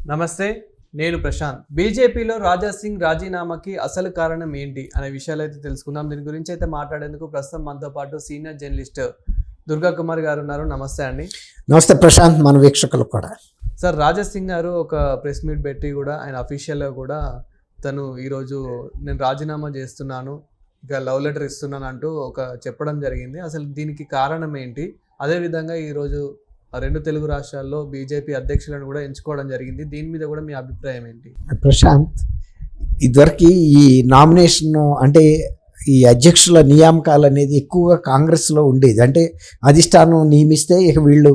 నమస్తే, నేను ప్రశాంత్. బీజేపీలో రాజా సింగ్ రాజీనామాకి అసలు కారణం ఏంటి అనే విషయాలు అయితే తెలుసుకుందాం. దీని గురించి అయితే మాట్లాడేందుకు ప్రస్తుతం మనతో పాటు సీనియర్ జర్నలిస్ట్ దుర్గా కుమార్ గారు ఉన్నారు. నమస్తే అండి. నమస్తే ప్రశాంత్, మన వీక్షకులు కూడా. సార్, రాజా సింగ్ గారు ఒక ప్రెస్ మీట్ పెట్టి కూడా ఆయన అఫీషియల్గా కూడా తను ఈరోజు నేను రాజీనామా చేస్తున్నాను, ఇక లవ్ లెటర్ ఇస్తున్నాను అంటూ ఒక చెప్పడం జరిగింది. అసలు దీనికి కారణం ఏంటి? అదేవిధంగా ఈరోజు రెండు తెలుగు రాష్ట్రాల్లో బీజేపీ అధ్యక్షులను కూడా ఎంచుకోవడం జరిగింది. దీని మీద కూడా మీ అభిప్రాయం ఏంటి? ప్రశాంత్, ఇదివరకు ఈ నామినేషన్ అంటే ఈ అధ్యక్షుల నియామకాలు అనేది ఎక్కువగా కాంగ్రెస్లో ఉండేది. అంటే అధిష్టానం నియమిస్తే ఇక వీళ్ళు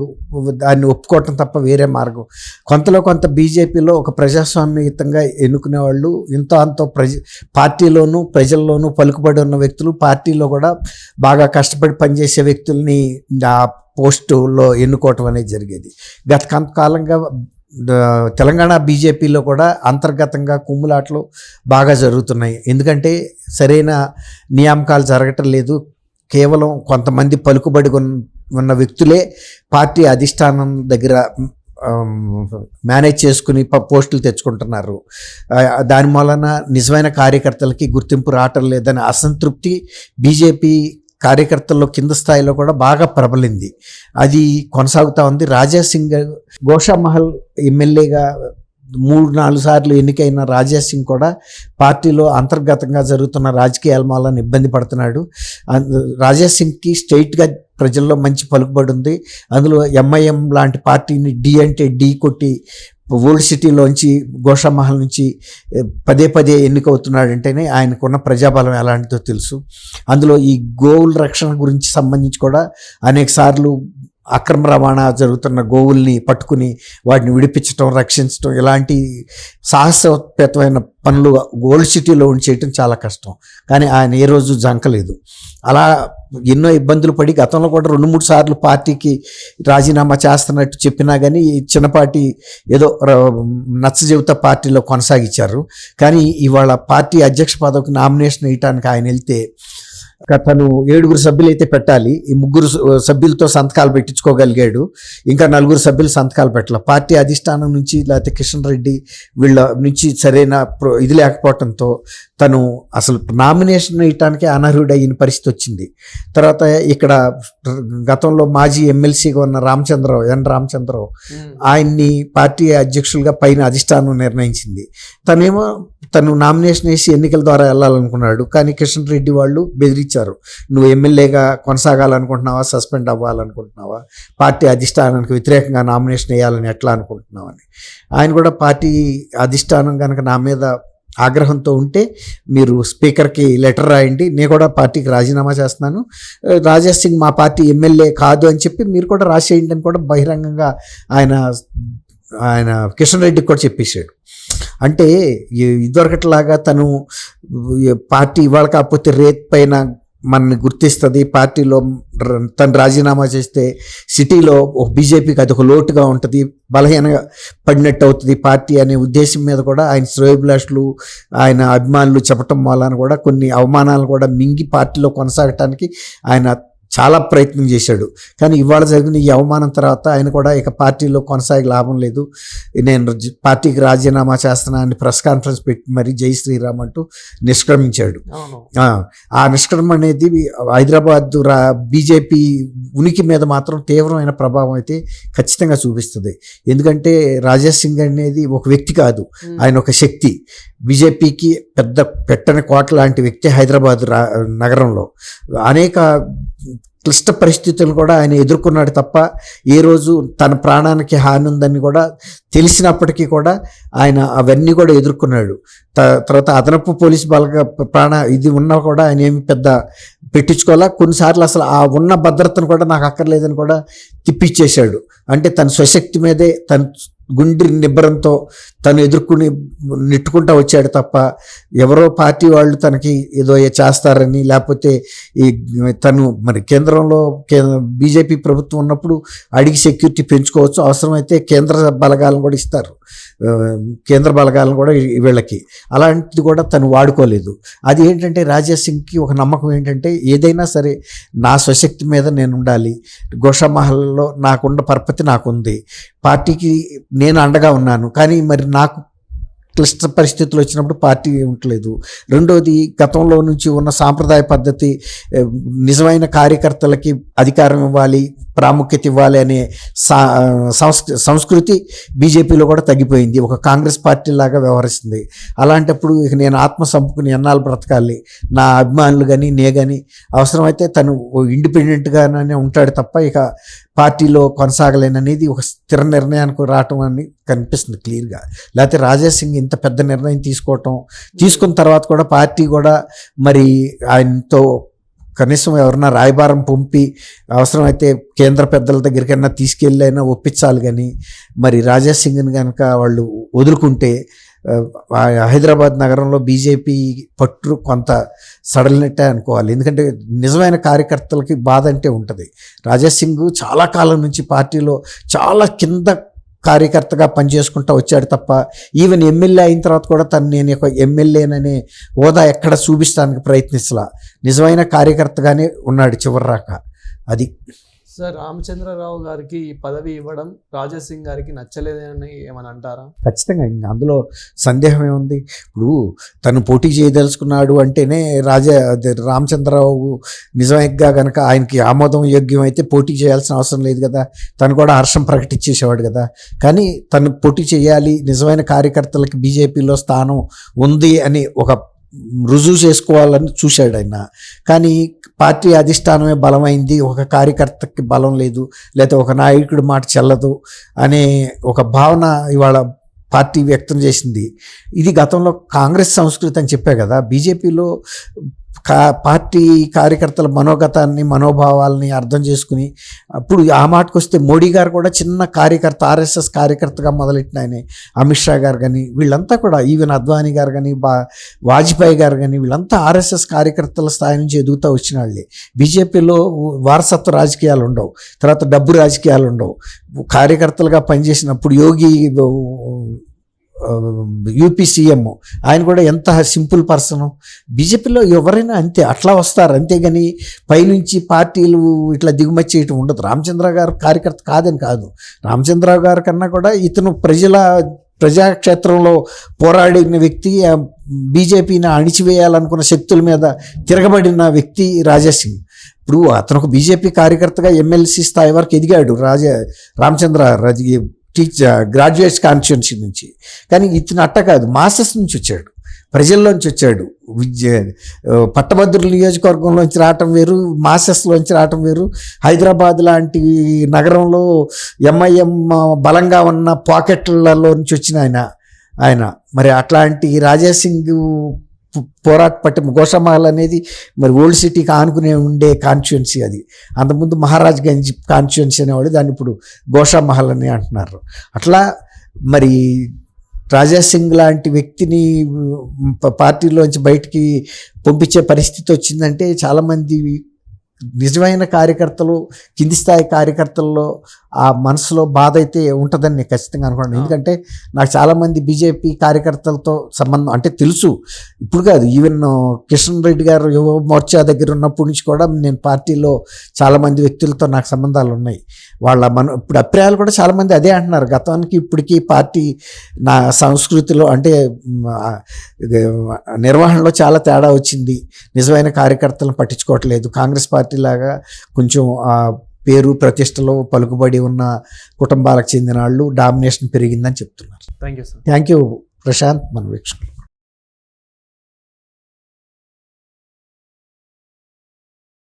దాన్ని ఒప్పుకోవటం తప్ప వేరే మార్గం. కొంతలో కొంత బీజేపీలో ఒక ప్రజాస్వామ్యయుతంగా ఎన్నుకునే వాళ్ళు అంతో పార్టీలోనూ ప్రజల్లోనూ పలుకుబడి ఉన్న వ్యక్తులు, పార్టీలో కూడా బాగా కష్టపడి పనిచేసే వ్యక్తుల్ని ఆ పోస్టులో ఎన్నుకోవటం అనేది జరిగేది. గత కొంతకాలంగా తెలంగాణ బీజేపీలో కూడా అంతర్గతంగా కుమ్ములాట్లు బాగా జరుగుతున్నాయి. ఎందుకంటే సరైన నియామకాలు జరగటం లేదు. కేవలం కొంతమంది పలుకుబడి ఉన్న వ్యక్తులే పార్టీ అధిష్టానం దగ్గర మేనేజ్ చేసుకుని పోస్టులు తెచ్చుకుంటున్నారు. దాని వలన నిజమైన కార్యకర్తలకి గుర్తింపు రావటం లేదని అసంతృప్తి బీజేపీ కార్యకర్తల్లో కింద స్థాయిలో కూడా బాగా ప్రబలింది. అది కొనసాగుతూ ఉంది. రాజా సింగ్ గోషామహల్ ఎమ్మెల్యేగా 3-4 సార్లు ఎన్నికైన రాజా సింగ్ కూడా పార్టీలో అంతర్గతంగా జరుగుతున్న రాజకీయాల వల్ల ఇబ్బంది పడుతున్నాడు. రాజా సింగ్కి స్ట్రైట్గా ప్రజల్లో మంచి పలుకుబడి ఉంది. అందులో ఎంఐఎం లాంటి పార్టీని డి అంటే డి కొట్టి ఓల్డ్ సిటీలోంచి గోషామహల్ నుంచి పదే ఎన్నికవుతున్నాడంటేనే ఆయనకున్న ప్రజాబలం ఎలాంటిదో తెలుసు. అందులో ఈ గోవుల రక్షణ గురించి సంబంధించి కూడా అనేక సార్లు అక్రమ రవాణా జరుగుతున్న గోవుల్ని పట్టుకుని వాటిని విడిపించడం, రక్షించడం, ఇలాంటి సాహసోపేతమైన పనులు ఓల్డ్ సిటీలో ఉండి చేయటం చాలా కష్టం. కానీ ఆయన ఏ రోజు జంకలేదు. అలా ఎన్నో ఇబ్బందులు పడి గతంలో కూడా 2-3 సార్లు పార్టీకి రాజీనామా చేస్తున్నట్టు చెప్పినా కానీ చిన్నపాటి ఏదో నచ్చజెబుతా పార్టీలో కొనసాగించారు. కానీ ఇవాళ పార్టీ అధ్యక్ష పదవికి నామినేషన్ వేయటానికి ఆయన వెళ్తే తను 7 సభ్యులు అయితే పెట్టాలి. ఈ 3 సభ్యులతో సంతకాలు పెట్టించుకోగలిగాడు. ఇంకా 4 సభ్యులు సంతకాలు పెట్టాలి. పార్టీ అధిష్టానం నుంచి లేకపోతే కిషన్ రెడ్డి వీళ్ళ నుంచి సరైన ఇది లేకపోవడంతో తను అసలు నామినేషన్ వేయటానికి అనర్హుడైన పరిస్థితి వచ్చింది. తర్వాత ఇక్కడ గతంలో మాజీ ఎమ్మెల్సీగా ఉన్న ఎన్ రామచంద్రరావు ఆయన్ని పార్టీ అధ్యక్షులుగా పైన అధిష్టానం నిర్ణయించింది. తను నామినేషన్ వేసి ఎన్నికల ద్వారా వెళ్ళాలనుకున్నాడు. కానీ కిషన్ రెడ్డి వాళ్ళు బెదిరించారు, నువ్వు ఎమ్మెల్యేగా కొనసాగాలనుకుంటున్నావా, సస్పెండ్ అవ్వాలనుకుంటున్నావా, పార్టీ అధిష్టానానికి వ్యతిరేకంగా నామినేషన్ వేయాలని ఎట్లా అనుకుంటున్నావని. ఆయన కూడా పార్టీ అధిష్టానం కనుక నా మీద ఆగ్రహంతో ఉంటే మీరు స్పీకర్కి లెటర్ రాయండి, నేను కూడా పార్టీకి రాజీనామా చేస్తున్నాను, రాజా సింగ్ మా పార్టీ ఎమ్మెల్యే కాదు అని చెప్పి మీరు కూడా రాసేయండి అని కూడా బహిరంగంగా ఆయన కిషన్ రెడ్డికి కూడా చెప్పేశాడు. అంటే ఇదివరకట్లాగా తను పార్టీ ఇవాళ కాకపోతే రేట్ పైన మనని గుర్తిస్తుంది, పార్టీలో తను రాజీనామా చేస్తే సిటీలో బీజేపీకి అది ఒక లోటుగా ఉంటుంది, బలహీనంగా పడినట్టు అవుతుంది పార్టీ అనే ఉద్దేశం మీద కూడా ఆయన శ్రేయోభిలాషులు ఆయన అభిమానులు చెప్పటం వలన కూడా కొన్ని అవమానాలు కూడా మింగి పార్టీలో కొనసాగటానికి ఆయన చాలా ప్రయత్నం చేశాడు. కానీ ఇవాళ జరిగిన ఈ అవమానం తర్వాత ఆయన కూడా ఇక పార్టీలో కొనసాగే లాభం లేదు, నేను పార్టీకి రాజీనామా చేస్తున్నానని ప్రెస్ కాన్ఫరెన్స్ పెట్టి మరి జై శ్రీరామ్ అంటూ నిష్క్రమించాడు. ఆ నిష్క్రమణ అనేది హైదరాబాద్ బీజేపీ ఉనికి మీద మాత్రం తీవ్రమైన ప్రభావం అయితే ఖచ్చితంగా చూపిస్తుంది. ఎందుకంటే రాజా సింగ్ అనేది ఒక వ్యక్తి కాదు, ఆయన ఒక శక్తి. బీజేపీకి పెద్ద పెట్టని కోట లాంటి వ్యక్తి హైదరాబాద్ నగరంలో. అనేక క్లిష్ట పరిస్థితులు కూడా ఆయన ఎదుర్కొన్నాడు తప్ప ఏ రోజు తన ప్రాణానికి హాని ఉందని కూడా తెలిసినప్పటికీ కూడా ఆయన అవన్నీ కూడా ఎదుర్కొన్నాడు. తర్వాత అదనపు పోలీసు ఇది ఉన్నా కూడా ఆయన ఏమి పెద్ద పెట్టించుకోవాలా. కొన్నిసార్లు అసలు ఆ ఉన్న భద్రతను కూడా నాకు అక్కర్లేదని కూడా తిప్పిచ్చేశాడు. అంటే తన స్వశక్తి మీదే తన గుండె నిబ్బరంతో తను ఎదుర్కొని నెట్టుకుంటూ వచ్చాడు తప్ప ఎవరో పార్టీ వాళ్ళు తనకి ఏదో చేస్తారని, లేకపోతే ఈ తను మరి కేంద్రంలో బీజేపీ ప్రభుత్వం ఉన్నప్పుడు అడిగి సెక్యూరిటీ పెంచుకోవచ్చు, అవసరమైతే కేంద్ర బలగాలను కూడా ఇస్తారు, కేంద్ర బలగాలను కూడా వీళ్ళకి. అలాంటిది కూడా తను వాడుకోలేదు. అది ఏంటంటే రాజా సింగ్కి ఒక నమ్మకం ఏంటంటే ఏదైనా సరే నా స్వశక్తి మీద నేను ఉండాలి, గోషామహల్లో నాకున్న పరపతి నాకుంది, పార్టీకి నేను అండగా ఉన్నాను, కానీ మరి నాకు క్లిష్ట పరిస్థితులు వచ్చినప్పుడు పార్టీ ఉండలేదు. రెండోది, గతంలో నుంచి ఉన్న సాంప్రదాయ పద్ధతి, నిజమైన కార్యకర్తలకి అధికారం ఇవ్వాలి, ప్రాముఖ్యత ఇవ్వాలి అనే సంస్కృతి బీజేపీలో కూడా తగ్గిపోయింది. ఒక కాంగ్రెస్ పార్టీ లాగా వ్యవహరిస్తుంది. అలాంటప్పుడు ఇక నేను ఆత్మ సంపుకుని ఎన్నాళ్ళు బ్రతకాలి, నా అభిమానులు కానీ కానీ అవసరమైతే తను ఇండిపెండెంట్గానే ఉంటాడు తప్ప ఇక పార్టీలో కొనసాగలేననేది ఒక స్థిర నిర్ణయానికి రావటం అని కనిపిస్తుంది క్లియర్గా. లేకపోతే రాజేష్ సింగ్ ఇంత పెద్ద నిర్ణయం తీసుకున్న తర్వాత కూడా పార్టీ కూడా మరి ఆయనతో కనీసం ఎవరన్నా రాయబారం పంపి అవసరమైతే కేంద్ర పెద్దల దగ్గరికైనా తీసుకెళ్ళైనా ఒప్పించాలి. కానీ మరి రాజేష్ సింగ్ని కనుక వాళ్ళు వదులుకుంటే హైదరాబాద్ నగరంలో బీజేపీ పట్టు కొంత సడలినట్టే అనుకోవాలి. ఎందుకంటే నిజమైన కార్యకర్తలకి బాధ అంటే ఉంటుంది. రాజేష్ సింగ్ చాలా కాలం నుంచి పార్టీలో చాలా కింద కార్యకర్తగా పనిచేసుకుంటూ వచ్చాడు తప్ప ఈవెన్ ఎమ్మెల్యే అయిన తర్వాత కూడా నేను ఒక ఎమ్మెల్యేననే హోదా ఎక్కడ చూపించడానికి ప్రయత్నించలా. నిజమైన కార్యకర్తగానే ఉన్నాడు చివరిరాక. అది సార్, రామచంద్రరావు గారికి ఈ పదవి ఇవ్వడం రాజేష్ సింగ్ గారికి నచ్చలేదని ఏమని అంటారా? ఖచ్చితంగా, ఇంకా అందులో సందేహం ఏముంది. ఇప్పుడు తను పోటీ చేయదలుచుకున్నాడు అంటేనే రామచంద్రరావు నిజంగా కనుక ఆయనకి ఆమోదం యోగ్యం అయితే పోటీ చేయాల్సిన అవసరం లేదు కదా. తను కూడా హర్షం ప్రకటించేసేవాడు కదా. కానీ తను పోటీ చేయాలి, నిజమైన కార్యకర్తలకి బీజేపీలో స్థానం ఉంది అని ఒక రుజువు చేసుకోవాలని చూశాడు ఆయన. కానీ పార్టీ అధిష్టానమే బలమైంది, ఒక కార్యకర్తకి బలం లేదు, లేకపోతే ఒక నాయకుడి మాట చెల్లదు అనే ఒక భావన ఇవాళ పార్టీ వ్యక్తం చేసింది. ఇది గతంలో కాంగ్రెస్ సంస్కృతి అని చెప్పే కదా. బీజేపీలో పార్టీ కార్యకర్తల మనోగతాన్ని, మనోభావాలని అర్థం చేసుకుని, అప్పుడు ఆ మాటకు వస్తే మోడీ గారు కూడా చిన్న కార్యకర్త, ఆర్ఎస్ఎస్ కార్యకర్తగా మొదలెట్టిన ఆయన, అమిత్ షా గారు కానీ వీళ్ళంతా కూడా, ఈవెన్ అద్వానీ గారు కానీ వాజ్పేయి గారు కానీ వీళ్ళంతా ఆర్ఎస్ఎస్ కార్యకర్తల స్థాయి నుంచి ఎదుగుతూ వచ్చిన వాళ్ళే. బీజేపీలో వారసత్వ రాజకీయాలు ఉండవు, తర్వాత డబ్బు రాజకీయాలు ఉండవు. కార్యకర్తలుగా పనిచేసినప్పుడు యోగి యూపీ సీఎం ఆయన కూడా ఎంత సింపుల్ పర్సన్. బీజేపీలో ఎవరైనా అంతే, అట్లా వస్తారు. అంతేగాని పైనుంచి పార్టీలు ఇట్లా దిగుమతి చేయటం ఉండదు. రామచంద్రరావు గారు కార్యకర్త కాదని కాదు, రామచంద్రరావు గారి కన్నా కూడా ఇతను ప్రజాక్షేత్రంలో పోరాడిన వ్యక్తి, బీజేపీని అణిచివేయాలనుకున్న శక్తుల మీద తిరగబడిన వ్యక్తి రాజేష్ సింగ్. ఇప్పుడు అతను ఒక బీజేపీ కార్యకర్తగా ఎమ్మెల్సీ స్థాయి వరకు ఎదిగాడు రామచంద్ర గ్రాడ్యుయేట్స్ కాన్స్టిట్యున్సీ నుంచి. కానీ ఇతను అట్ట కాదు, మాసెస్ నుంచి వచ్చాడు, ప్రజల్లోంచి వచ్చాడు. పట్టభద్రుల నియోజకవర్గంలోంచి రావటం వేరు, మాసెస్లోంచి రావటం వేరు. హైదరాబాద్ లాంటి నగరంలో ఎంఐఎం బలంగా ఉన్న పాకెట్లలో నుంచి వచ్చిన ఆయన మరి అట్లాంటి రాజేష్ సింగ్ పోరాట పట్టిన గోషామహల్ అనేది మరి ఓల్డ్ సిటీకి ఆనుకునే ఉండే కాన్స్టిట్యున్సీ. అది అంతకుముందు మహారాజ్ గంజ్ కాన్స్టిట్యున్సీ అనేవాడు, దాన్ని ఇప్పుడు గోషామహల్ అని అంటున్నారు. అట్లా మరి రాజేష్ సింగ్ లాంటి వ్యక్తిని పార్టీలోంచి బయటికి పంపించే పరిస్థితి వచ్చిందంటే చాలామంది నిజమైన కార్యకర్తలు, కింది స్థాయి కార్యకర్తల్లో ఆ మనసులో బాధ అయితే ఉంటుందని నేను ఖచ్చితంగా అనుకున్నాను. ఎందుకంటే నాకు చాలామంది బీజేపీ కార్యకర్తలతో సంబంధం అంటే తెలుసు. ఇప్పుడు కాదు, ఈవెన్ కిషన్ రెడ్డి గారు యువ మోర్చా దగ్గర ఉన్నప్పటి నుంచి కూడా నేను పార్టీలో చాలామంది వ్యక్తులతో నాకు సంబంధాలు ఉన్నాయి. ఇప్పుడు అభిప్రాయాలు కూడా చాలామంది అదే అంటున్నారు. గతానికి ఇప్పటికీ పార్టీ నా సంస్కృతిలో అంటే నిర్వహణలో చాలా తేడా వచ్చింది, నిజమైన కార్యకర్తలను పట్టించుకోవట్లేదు. కాంగ్రెస్ పార్టీ లాగా కొంచెం పేరు ప్రతిష్టలో పలుకుబడి ఉన్న కుటుంబాలకు చెందిన వాళ్ళు డామినేషన్ పెరిగిందని చెప్తున్నారు. Thank you sir. Thank you Prashant, మన వీక్షకులు.